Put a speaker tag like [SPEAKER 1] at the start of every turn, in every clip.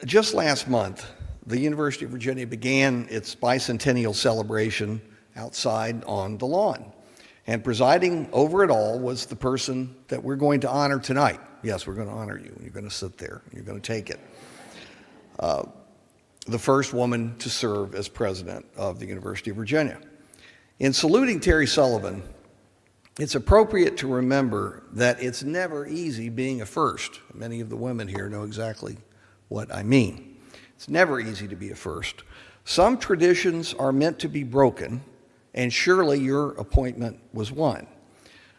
[SPEAKER 1] Just last month, the University of Virginia began its bicentennial celebration outside on the lawn. And presiding over it all was the person that we're going to honor tonight. Yes, we're going to honor you. You're going to sit there. You're going to take it. The first woman to serve as president of the University of Virginia. In saluting Terry Sullivan, it's appropriate to remember that it's never easy being a first. Many of the women here know exactly what I mean. It's never easy to be a first. Some traditions are meant to be broken, and surely your appointment was one.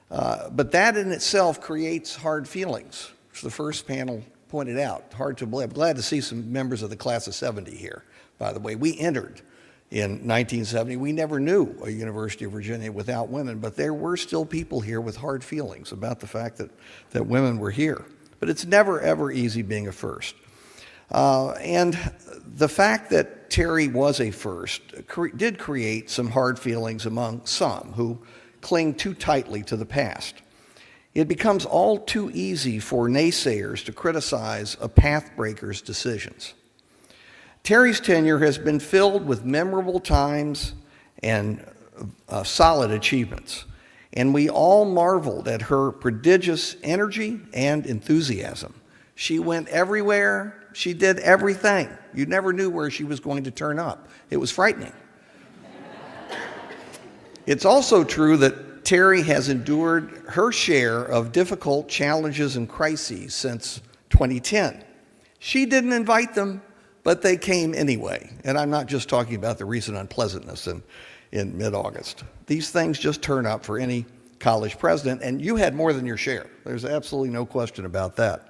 [SPEAKER 1] But that in itself creates hard feelings, which the first panel pointed out. Hard to believe. I'm glad to see some members of the class of 70 here, by the way. We entered in 1970. We never knew a University of Virginia without women, but there were still people here with hard feelings about the fact that women were here. But it's never, ever easy being a first. And the fact that Terry was a first did create some hard feelings among some who cling too tightly to the past. It becomes all too easy for naysayers to criticize a pathbreaker's decisions. Terry's tenure has been filled with memorable times and solid achievements, and we all marveled at her prodigious energy and enthusiasm. She went everywhere. She did everything. You never knew where she was going to turn up. It was frightening. It's also true that Terry has endured her share of difficult challenges and crises since 2010. She didn't invite them, but they came anyway. And I'm not just talking about the recent unpleasantness in mid-August. These things just turn up for any college president, and you had more than your share. There's absolutely no question about that.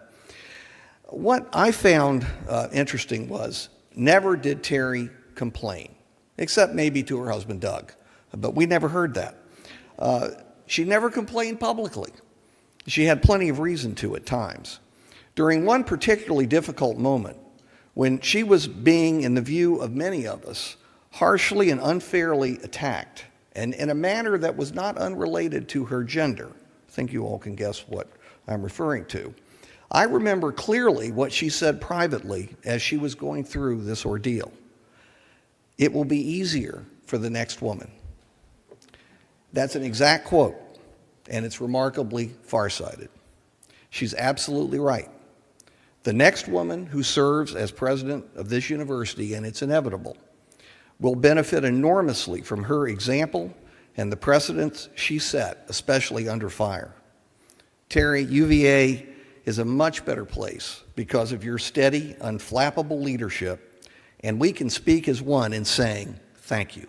[SPEAKER 1] What I found interesting was never did Terry complain, except maybe to her husband, Doug. But we never heard that. She never complained publicly. She had plenty of reason to at times. During one particularly difficult moment, when she was being, in the view of many of us, harshly and unfairly attacked, and in a manner that was not unrelated to her gender, I think you all can guess what I'm referring to, I remember clearly what she said privately as she was going through this ordeal. It will be easier for the next woman. That's an exact quote, and it's remarkably farsighted. She's absolutely right. The next woman who serves as president of this university, and it's inevitable, will benefit enormously from her example and the precedents she set, especially under fire. Terry, UVA is a much better place because of your steady, unflappable leadership, and we can speak as one in saying thank you.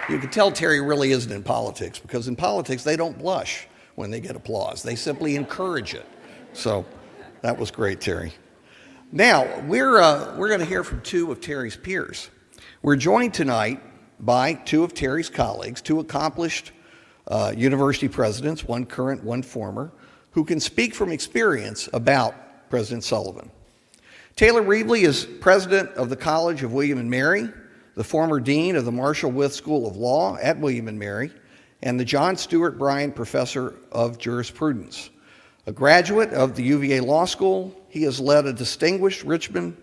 [SPEAKER 1] You can tell Terry really isn't in politics, because in politics they don't blush when they get applause. They simply encourage it. So that was great, Terry. Now, we're going to hear from two of Terry's peers. We're joined tonight by two of Terry's colleagues, two accomplished university presidents, one current, one former, who can speak from experience about President Sullivan. Taylor Reveley is president of the College of William & Mary, the former dean of the Marshall Wythe School of Law at William & Mary, and the John Stuart Bryan Professor of Jurisprudence. A graduate of the UVA Law School, he has led a distinguished Richmond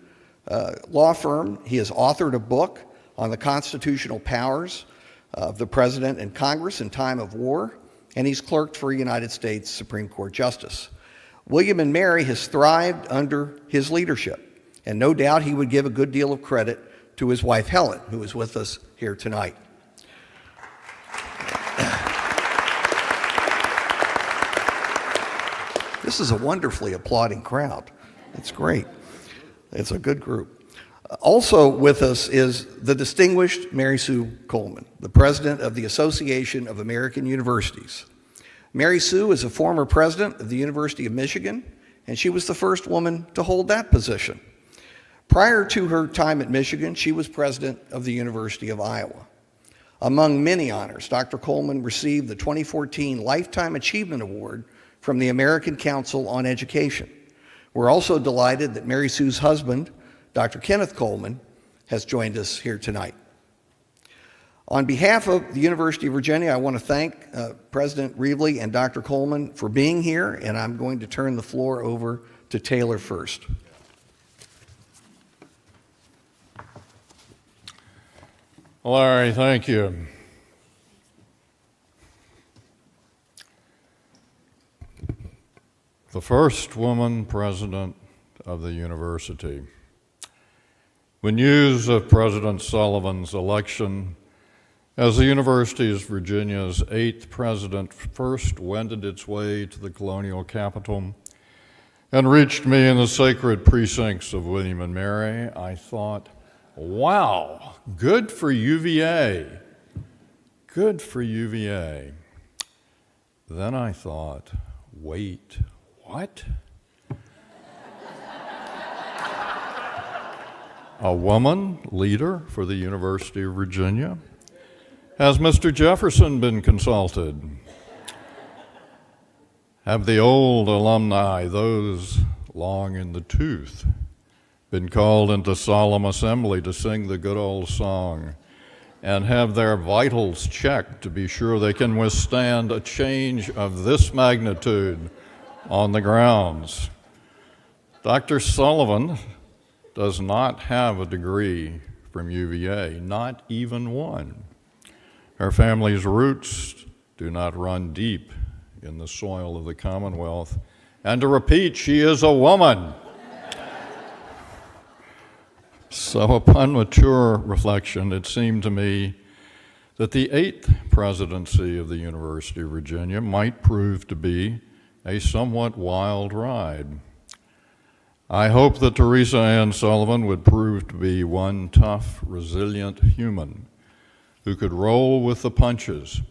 [SPEAKER 1] law firm. He has authored a book on the constitutional powers of the President and Congress in time of war, and he's clerked for a United States Supreme Court Justice. William & Mary has thrived under his leadership, and no doubt he would give a good deal of credit to his wife, Helen, who is with us here tonight. This is a wonderfully applauding crowd. It's great. It's a good group. Also with us is the distinguished Mary Sue Coleman, the president of the Association of American Universities. Mary Sue is a former president of the University of Michigan, and she was the first woman to hold that position. Prior to her time at Michigan, she was president of the University of Iowa. Among many honors, Dr. Coleman received the 2014 Lifetime Achievement Award from the American Council on Education. We're also delighted that Mary Sue's husband, Dr. Kenneth Coleman, has joined us here tonight. On behalf of the University of Virginia, I want to thank President Reveley and Dr. Coleman for being here, and I'm going to turn the floor over to Taylor first.
[SPEAKER 2] Larry, thank you. The first woman president of the university. When news of President Sullivan's election as the University of Virginia's 8th president first wended its way to the colonial capital and reached me in the sacred precincts of William and Mary, I thought, wow, good for UVA. Good for UVA. Then I thought, wait, what? A woman leader for the University of Virginia? Has Mr. Jefferson been consulted? Have the old alumni, those long in the tooth, been called into solemn assembly to sing the good old song and have their vitals checked to be sure they can withstand a change of this magnitude on the grounds? Dr. Sullivan does not have a degree from UVA, not even one. Her family's roots do not run deep in the soil of the Commonwealth. And to repeat, she is a woman. So upon mature reflection, it seemed to me that the 8th presidency of the University of Virginia might prove to be a somewhat wild ride. I hope that Teresa Ann Sullivan would prove to be one tough, resilient human who could roll with the punches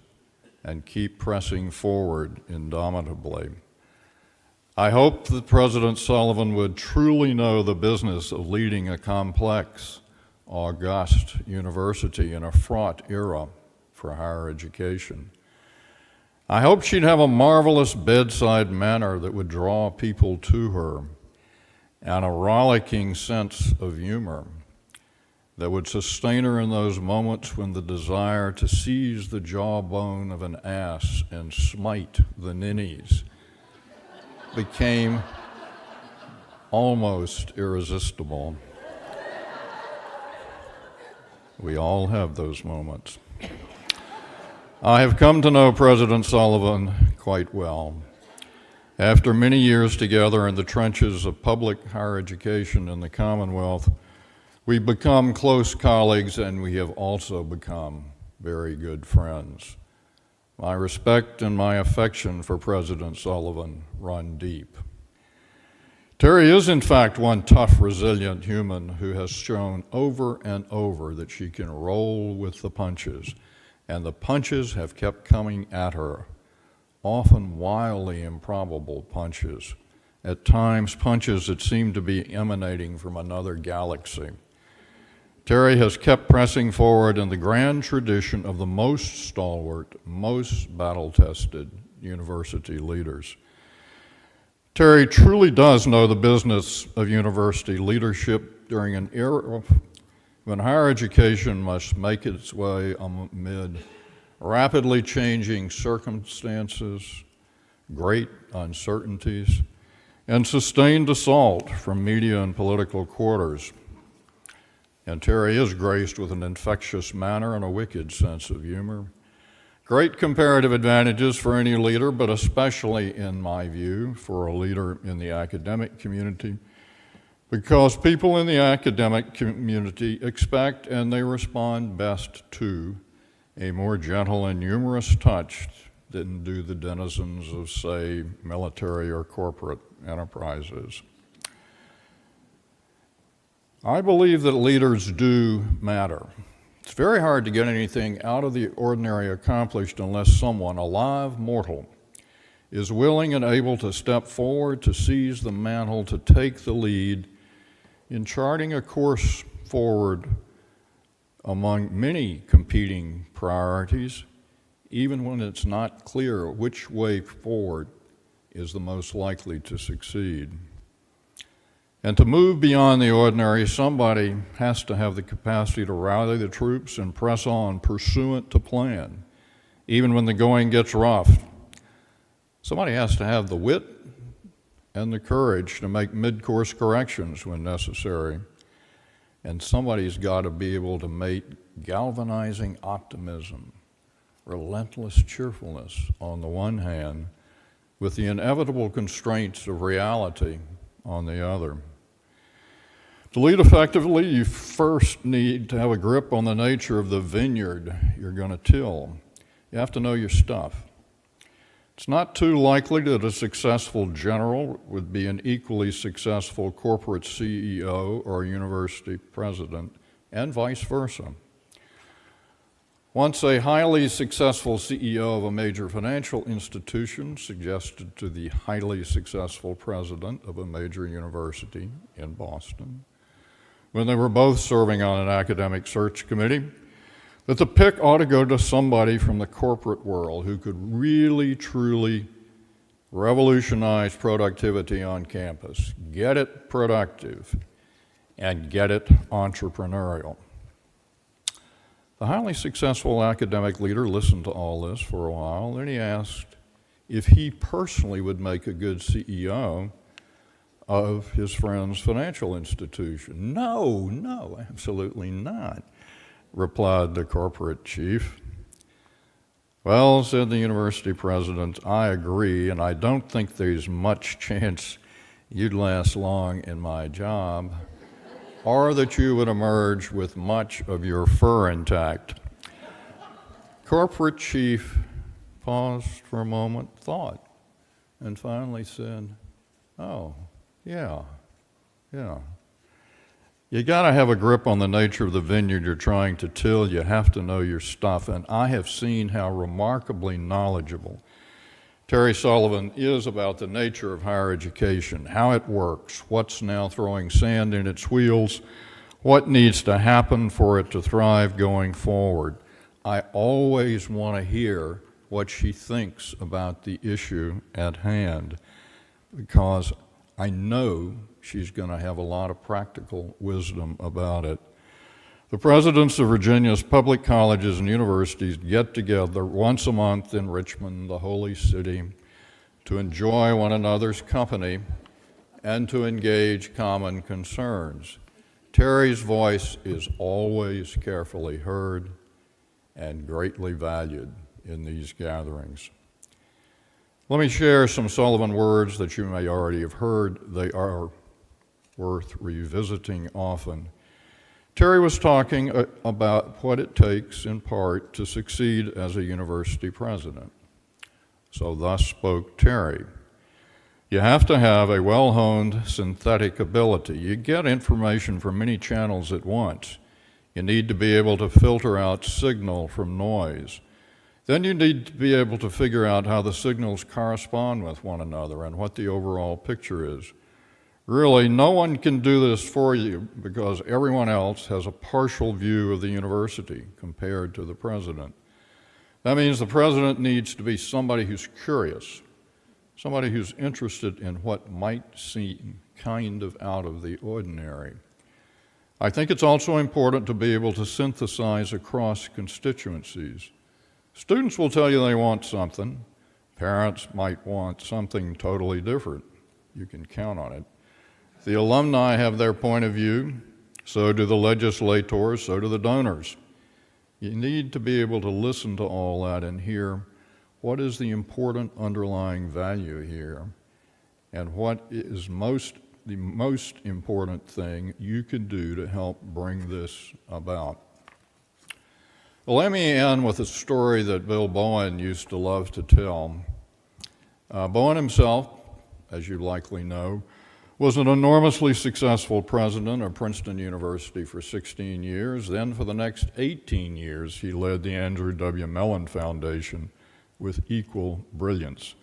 [SPEAKER 2] and keep pressing forward indomitably. I hope that President Sullivan would truly know the business of leading a complex, august university in a fraught era for higher education. I hope she'd have a marvelous bedside manner that would draw people to her, and a rollicking sense of humor that would sustain her in those moments when the desire to seize the jawbone of an ass and smite the ninnies became almost irresistible. We all have those moments. I have come to know President Sullivan quite well. After many years together in the trenches of public higher education in the Commonwealth, we've become close colleagues, and we have also become very good friends. My respect and my affection for President Sullivan run deep. Terry is, in fact, one tough, resilient human who has shown over and over that she can roll with the punches, and the punches have kept coming at her, often wildly improbable punches, at times punches that seem to be emanating from another galaxy. Terry has kept pressing forward in the grand tradition of the most stalwart, most battle-tested university leaders. Terry truly does know the business of university leadership during an era when higher education must make its way amid rapidly changing circumstances, great uncertainties, and sustained assault from media and political quarters. And Terry is graced with an infectious manner and a wicked sense of humor. Great comparative advantages for any leader, but especially, in my view, for a leader in the academic community, because people in the academic community expect and they respond best to a more gentle and humorous touch than do the denizens of, say, military or corporate enterprises. I believe that leaders do matter. It's very hard to get anything out of the ordinary accomplished unless someone, a live mortal, is willing and able to step forward, to seize the mantle, to take the lead in charting a course forward among many competing priorities, even when it's not clear which way forward is the most likely to succeed. And to move beyond the ordinary, somebody has to have the capacity to rally the troops and press on pursuant to plan, even when the going gets rough. Somebody has to have the wit and the courage to make mid-course corrections when necessary. And somebody's got to be able to make galvanizing optimism, relentless cheerfulness on the one hand, with the inevitable constraints of reality on the other. To lead effectively, you first need to have a grip on the nature of the vineyard you're going to till. You have to know your stuff. It's not too likely that a successful general would be an equally successful corporate CEO or university president, and vice versa. Once a highly successful CEO of a major financial institution suggested to the highly successful president of a major university in Boston, when they were both serving on an academic search committee, that the pick ought to go to somebody from the corporate world who could really, truly revolutionize productivity on campus, get it productive, and get it entrepreneurial. The highly successful academic leader listened to all this for a while, then he asked if he personally would make a good CEO of his friend's financial institution. No, absolutely not, replied the corporate chief. Well, said the university president, I agree, and I don't think there's much chance you'd last long in my job, or that you would emerge with much of your fur intact. Corporate chief paused for a moment, thought, and finally said, oh, yeah. You got to have a grip on the nature of the vineyard you're trying to till. You have to know your stuff, and I have seen how remarkably knowledgeable Terry Sullivan is about the nature of higher education, how it works, what's now throwing sand in its wheels, what needs to happen for it to thrive going forward. I always want to hear what she thinks about the issue at hand, because I know she's going to have a lot of practical wisdom about it. The presidents of Virginia's public colleges and universities get together once a month in Richmond, the holy city, to enjoy one another's company and to engage common concerns. Terry's voice is always carefully heard and greatly valued in these gatherings. Let me share some Sullivan words that you may already have heard. They are worth revisiting often. Terry was talking about what it takes, in part, to succeed as a university president. So thus spoke Terry. You have to have a well-honed synthetic ability. You get information from many channels at once. You need to be able to filter out signal from noise. Then you need to be able to figure out how the signals correspond with one another and what the overall picture is. Really, no one can do this for you because everyone else has a partial view of the university compared to the president. That means the president needs to be somebody who's curious, somebody who's interested in what might seem kind of out of the ordinary. I think it's also important to be able to synthesize across constituencies. Students will tell you they want something. Parents might want something totally different. You can count on it. The alumni have their point of view, so do the legislators, so do the donors. You need to be able to listen to all that and hear what is the important underlying value here and what is the most important thing you can do to help bring this about. Well, let me end with a story that Bill Bowen used to love to tell. Bowen himself, as you likely know, was an enormously successful president of Princeton University for 16 years. Then for the next 18 years, he led the Andrew W. Mellon Foundation with equal brilliance.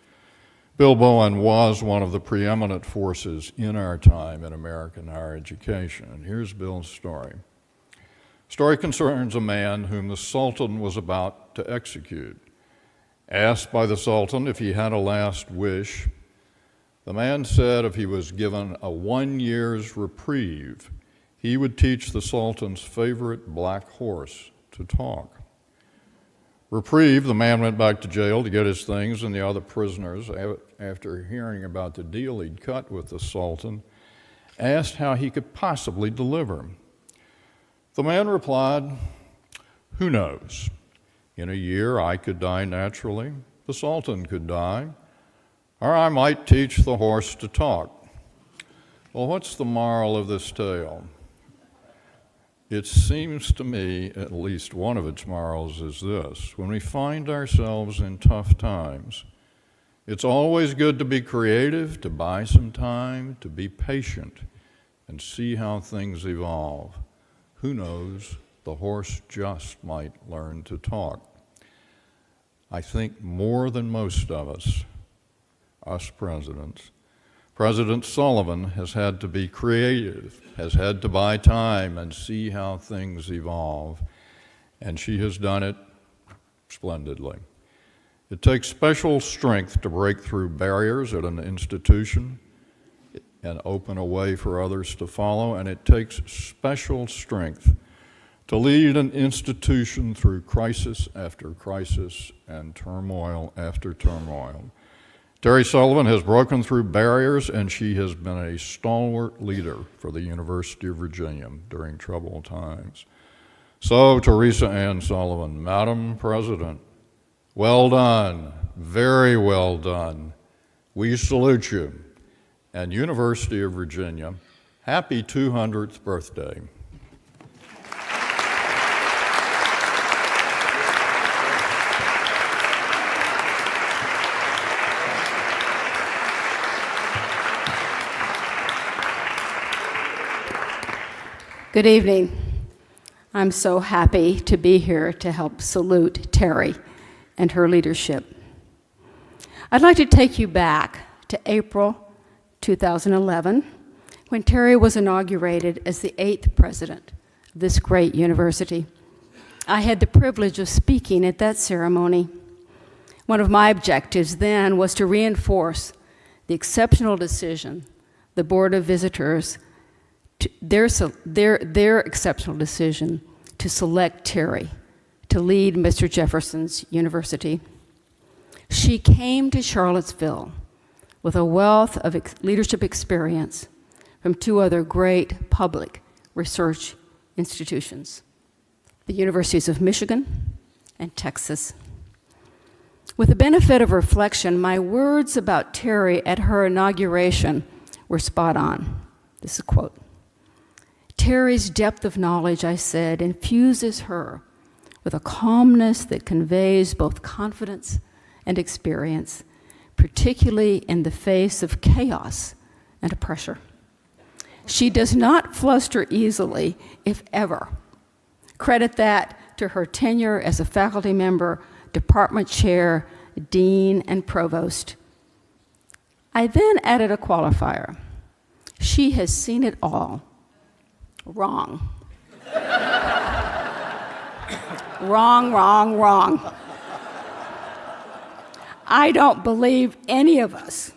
[SPEAKER 2] Bill Bowen was one of the preeminent forces in our time in American higher education. And here's Bill's story. The story concerns a man whom the Sultan was about to execute. Asked by the Sultan if he had a last wish, The man said if he was given a 1 year's reprieve, he would teach the Sultan's favorite black horse to talk. Reprieve, the man went back to jail to get his things, and the other prisoners, after hearing about the deal he'd cut with the Sultan, asked how he could possibly deliver. The man replied, "Who knows? In a year I could die naturally, the Sultan could die, or I might teach the horse to talk." Well, what's the moral of this tale? It seems to me, at least one of its morals is this: when we find ourselves in tough times, it's always good to be creative, to buy some time, to be patient, and see how things evolve. Who knows, the horse just might learn to talk. I think more than most of us presidents, President Sullivan has had to be creative, has had to buy time and see how things evolve, and she has done it splendidly. It takes special strength to break through barriers at an institution and open a way for others to follow, and it takes special strength to lead an institution through crisis after crisis and turmoil after turmoil. Terry Sullivan has broken through barriers, and she has been a stalwart leader for the University of Virginia during troubled times. So, Teresa Ann Sullivan, Madam President, well done, very well done. We salute you. And University of Virginia, happy 200th birthday.
[SPEAKER 3] Good evening. I'm so happy to be here to help salute Terry and her leadership. I'd like to take you back to April 2011, when Terry was inaugurated as the 8th president of this great university. I had the privilege of speaking at that ceremony. One of my objectives then was to reinforce the exceptional decision the Board of Visitors their exceptional decision to select Terry to lead Mr. Jefferson's University. She came to Charlottesville with a wealth of leadership experience from two other great public research institutions, the Universities of Michigan and Texas. With the benefit of reflection, my words about Terry at her inauguration were spot on. This is a quote. "Terry's depth of knowledge," I said, "infuses her with a calmness that conveys both confidence and experience, particularly in the face of chaos and pressure. She does not fluster easily, if ever. Credit that to her tenure as a faculty member, department chair, dean, and provost." I then added a qualifier. "She has seen it all." Wrong. Wrong, wrong, wrong. I don't believe any of us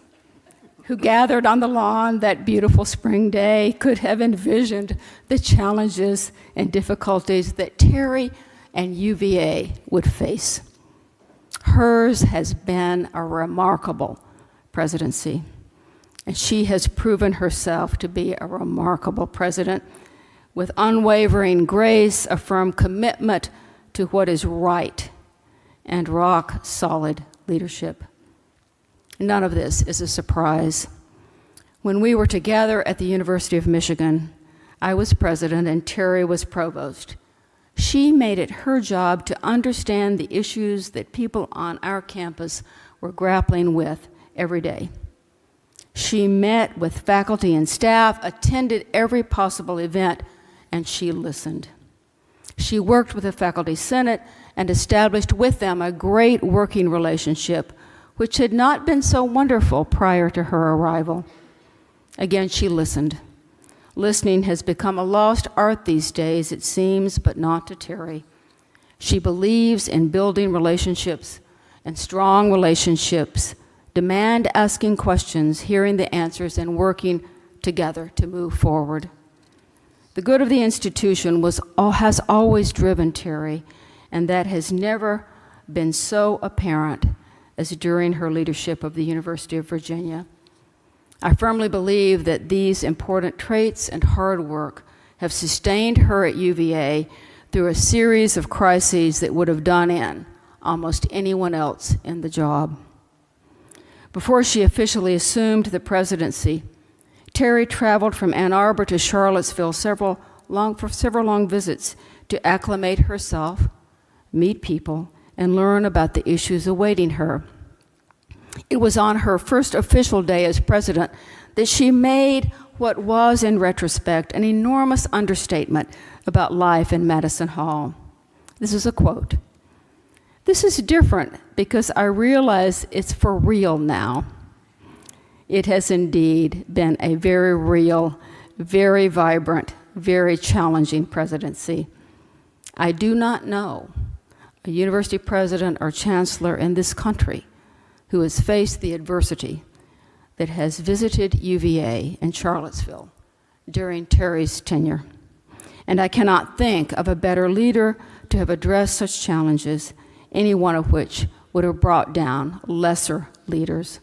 [SPEAKER 3] who gathered on the lawn that beautiful spring day could have envisioned the challenges and difficulties that Terry and UVA would face. Hers has been a remarkable presidency, and she has proven herself to be a remarkable president with unwavering grace, a firm commitment to what is right, and rock-solid leadership. None of this is a surprise. When we were together at the University of Michigan, I was president and Terry was provost. She made it her job to understand the issues that people on our campus were grappling with every day. She met with faculty and staff, attended every possible event, and she listened. She worked with the Faculty Senate and established with them a great working relationship, which had not been so wonderful prior to her arrival. Again, she listened. Listening has become a lost art these days, it seems, but not to Terry. She believes in building relationships and strong relationships demand asking questions, hearing the answers, and working together to move forward. The good of the institution has always driven Terry, and that has never been so apparent as during her leadership of the University of Virginia. I firmly believe that these important traits and hard work have sustained her at UVA through a series of crises that would have done in almost anyone else in the job. Before she officially assumed the presidency, Terry traveled from Ann Arbor to Charlottesville for several long visits to acclimate herself, meet people, and learn about the issues awaiting her. It was on her first official day as president that she made what was, in retrospect, an enormous understatement about life in Madison Hall. This is a quote. "This is different because I realize it's for real now." It has indeed been a very real, very vibrant, very challenging presidency. I do not know a university president or chancellor in this country who has faced the adversity that has visited UVA and Charlottesville during Terry's tenure. And I cannot think of a better leader to have addressed such challenges, any one of which would have brought down lesser leaders.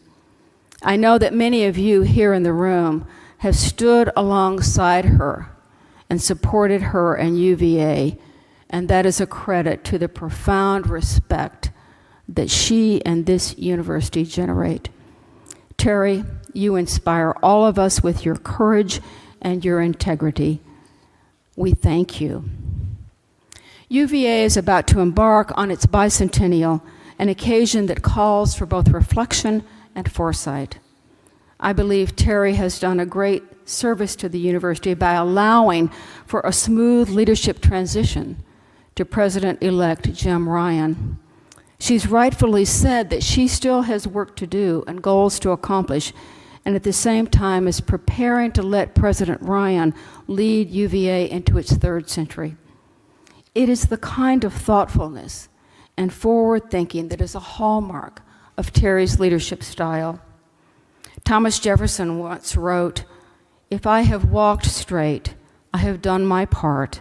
[SPEAKER 3] I know that many of you here in the room have stood alongside her and supported her and UVA, and that is a credit to the profound respect that she and this university generate. Terry, you inspire all of us with your courage and your integrity. We thank you. UVA is about to embark on its bicentennial, an occasion that calls for both reflection and foresight. I believe Terry has done a great service to the university by allowing for a smooth leadership transition to President-elect Jim Ryan. She's rightfully said that she still has work to do and goals to accomplish, and at the same time is preparing to let President Ryan lead UVA into its third century. It is the kind of thoughtfulness and forward thinking that is a hallmark of Terry's leadership style. Thomas Jefferson once wrote, "If I have walked straight, I have done my part.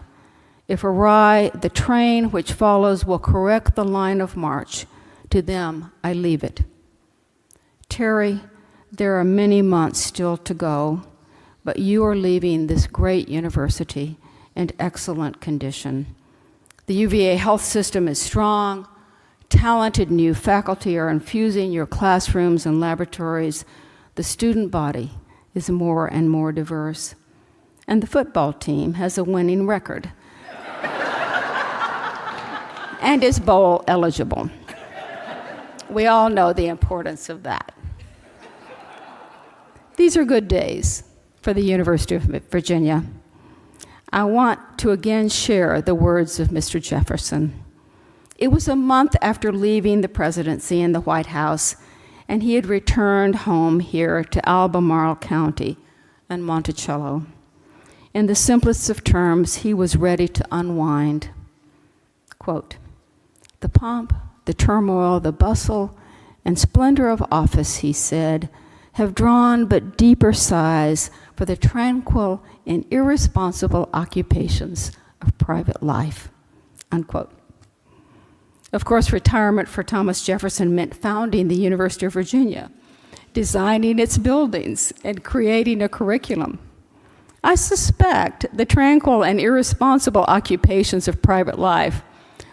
[SPEAKER 3] If awry, the train which follows will correct the line of march. To them I leave it." Terry, there are many months still to go, but you are leaving this great university in excellent condition. The UVA health system is strong. Talented new faculty are infusing your classrooms and laboratories. The student body is more and more diverse. And the football team has a winning record and is bowl eligible. We all know the importance of that. These are good days for the University of Virginia. I want to again share the words of Mr. Jefferson. It was a month after leaving the presidency in the White House, and he had returned home here to Albemarle County and Monticello. In the simplest of terms, he was ready to unwind. Quote, "The pomp, the turmoil, the bustle, and splendor of office," he said, "have drawn but deeper sighs for the tranquil and irresponsible occupations of private life." Unquote. Of course, retirement for Thomas Jefferson meant founding the University of Virginia, designing its buildings, and creating a curriculum. I suspect the tranquil and irresponsible occupations of private life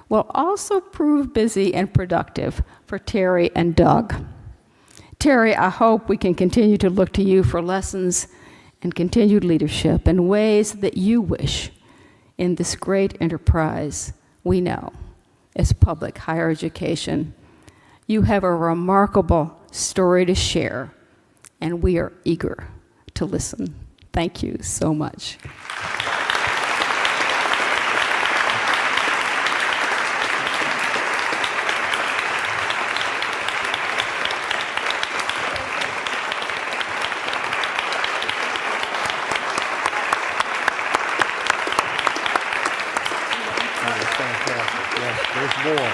[SPEAKER 3] will also prove busy and productive for Terry and Doug. Terry, I hope we can continue to look to you for lessons and continued leadership in ways that you wish in this great enterprise we know as public higher education. You have a remarkable story to share, and we are eager to listen. Thank you so much.
[SPEAKER 1] There's more.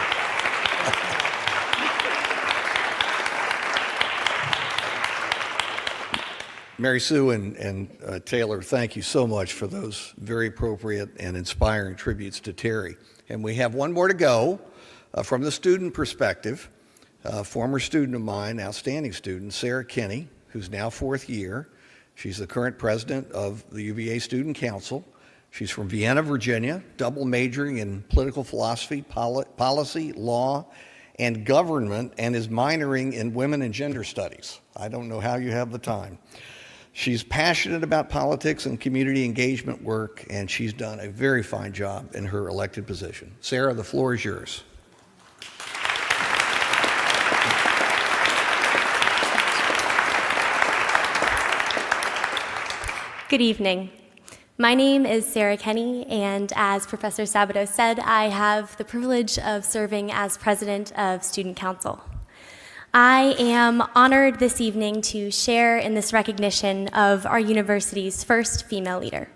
[SPEAKER 1] Mary Sue and Taylor, thank you so much for those very appropriate and inspiring tributes to Terry. And we have one more to go from the student perspective. A former student of mine, outstanding student, Sarah Kinney, who's now fourth year. She's the current president of the UVA Student Council. She's from Vienna, Virginia, double majoring in political philosophy, policy, law, and government, and is minoring in women and gender studies. I don't know how you have the time. She's passionate about politics and community engagement work, and she's done a very fine job in her elected position. Sarah, the floor is yours.
[SPEAKER 4] Good evening. My name is Sarah Kenny, and as Professor Sabato said, I have the privilege of serving as president of Student Council. I am honored this evening to share in this recognition of our university's first female leader.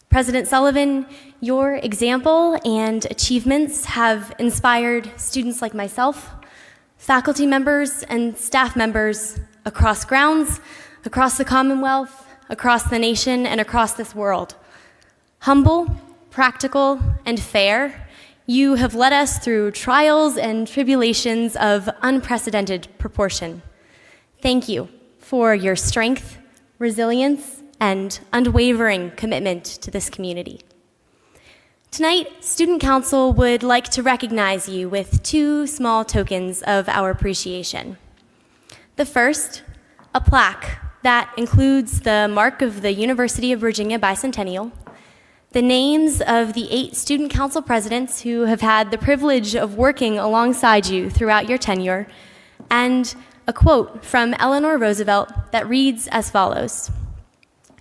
[SPEAKER 4] President Sullivan, your example and achievements have inspired students like myself, faculty members, and staff members across grounds, across the Commonwealth, across the nation, and across this world. Humble, practical, and fair, you have led us through trials and tribulations of unprecedented proportion. Thank you for your strength, resilience, and unwavering commitment to this community. Tonight, Student Council would like to recognize you with two small tokens of our appreciation. The first, a plaque that includes the mark of the University of Virginia Bicentennial, the names of the 8 Student Council presidents who have had the privilege of working alongside you throughout your tenure, and a quote from Eleanor Roosevelt that reads as follows: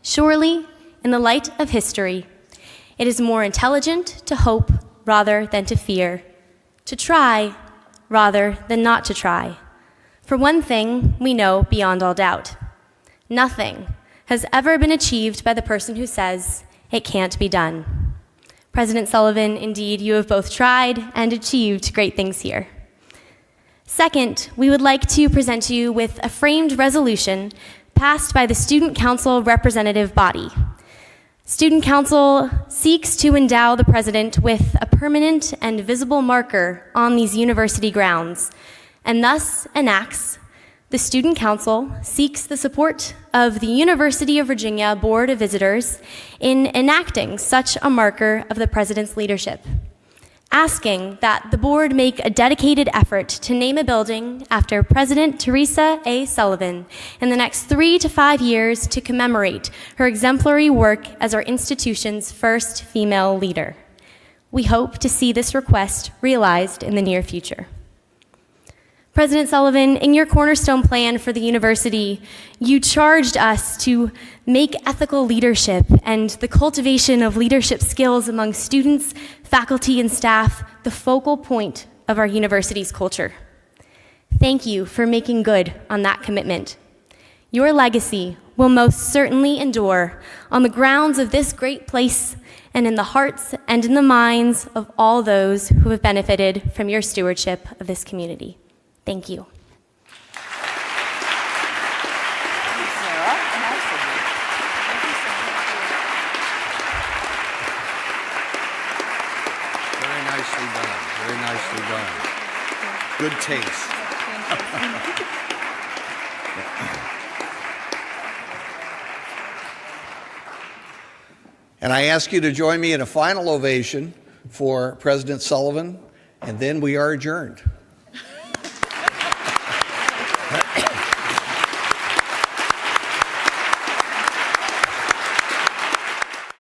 [SPEAKER 4] "Surely, in the light of history, it is more intelligent to hope rather than to fear, to try rather than not to try. For one thing we know beyond all doubt: nothing has ever been achieved by the person who says it can't be done." President Sullivan, indeed, you have both tried and achieved great things here. Second, we would like to present you with a framed resolution passed by the Student Council representative body. Student Council seeks to endow the president with a permanent and visible marker on these university grounds, and thus enacts: the Student Council seeks the support of the University of Virginia Board of Visitors in enacting such a marker of the President's leadership, asking that the board make a dedicated effort to name a building after President Teresa A. Sullivan in the next 3 to 5 years to commemorate her exemplary work as our institution's first female leader. We hope to see this request realized in the near future. President Sullivan, in your cornerstone plan for the university, you charged us to make ethical leadership and the cultivation of leadership skills among students, faculty, and staff the focal point of our university's culture. Thank you for making good on that commitment. Your legacy will most certainly endure on the grounds of this great place and in the hearts and in the minds of all those who have benefited from your stewardship of this community. Thank you.
[SPEAKER 1] Very nicely done. Very nicely done. Good taste. And I ask you to join me in a final ovation for President Sullivan, and then we are adjourned.